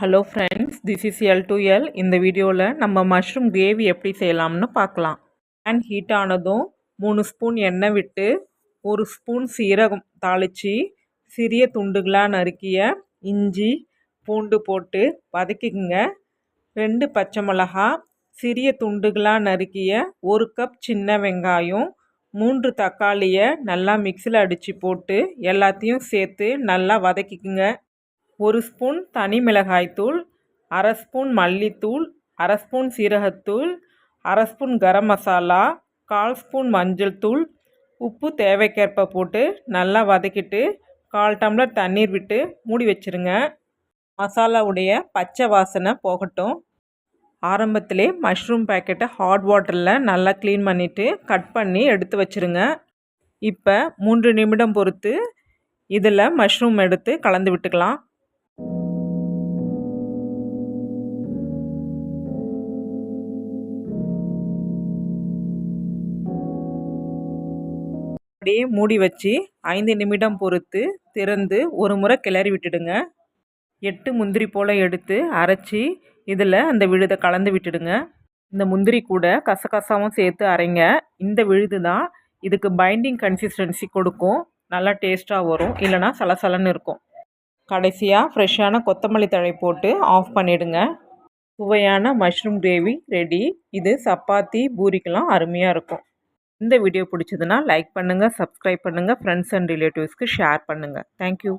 Hello friends, this is L2L. இந்த வீடியோவில் நம்ம மஷ்ரூம் கிரேவி எப்படி செய்யலாம்னு பார்க்கலாம். பேன் ஹீட் ஆனதும் 3 ஸ்பூன் எண்ணெய் விட்டு 1 ஸ்பூன் சீரகம் தாளித்து சிறிய துண்டுகளாக நறுக்கிய இஞ்சி பூண்டு போட்டு வதக்கிக்குங்க. 2 பச்சை மிளகா, சிறிய துண்டுகளாக நறுக்கிய 1 கப் சின்ன வெங்காயம், 3 தக்காளியை நல்லா மிக்சியில் அடித்து போட்டு எல்லாத்தையும் சேர்த்து நல்லா வதக்கிக்குங்க. 1 ஸ்பூன் தனி மிளகாய்த்தூள், 1/2 ஸ்பூன் மல்லித்தூள், 1/2 ஸ்பூன் சீரகத்தூள், 1/2 ஸ்பூன் கரம் மசாலா, 1/4 ஸ்பூன் மஞ்சள் தூள், உப்பு தேவைக்கேற்ப போட்டு நல்லா வதக்கிட்டு 1/4 டம்ளர் தண்ணீர் விட்டு மூடி வச்சுருங்க. மசாலாவுடைய பச்சை வாசனை போகட்டும். ஆரம்பத்திலே மஷ்ரூம் பேக்கெட்டை ஹாட் வாட்டரில் நல்லா க்ளீன் பண்ணிவிட்டு கட் பண்ணி எடுத்து வச்சுருங்க. இப்போ 3 நிமிடம் பொறுத்து இதில் மஷ்ரூம் எடுத்து கலந்து விட்டுக்கலாம். அப்படியே மூடி வச்சு 5 நிமிடம் பொறுத்து திறந்து ஒரு முறை கிளறி விட்டுடுங்க. 8 முந்திரி போல் எடுத்து அரைச்சி இதில் அந்த விழுதை கலந்து விட்டுடுங்க. இந்த முந்திரி கூட கசகசாவும் சேர்த்து அரைங்க. இந்த விழுது தான் இதுக்கு பைண்டிங் கன்சிஸ்டன்சி கொடுக்கும். நல்லா டேஸ்ட்டாக வரும், இல்லைனா சலசலன்னு இருக்கும். கடைசியாக ஃப்ரெஷ்ஷான கொத்தமல்லி தழை போட்டு ஆஃப் பண்ணிவிடுங்க. சுவையான மஷ்ரூம் கிரேவி ரெடி. இது சப்பாத்தி பூரிக்கெலாம் அருமையாக இருக்கும். இந்த வீடியோ பிடிச்சதுன்னா லைக் பண்ணுங்கள், சப்ஸ்கிரைப் பண்ணுங்கள், ஃப்ரெண்ட்ஸ் அண்ட் ரிலேட்டிவ்ஸ்க்கு ஷேர் பண்ணுங்கள். தேங்க்யூ.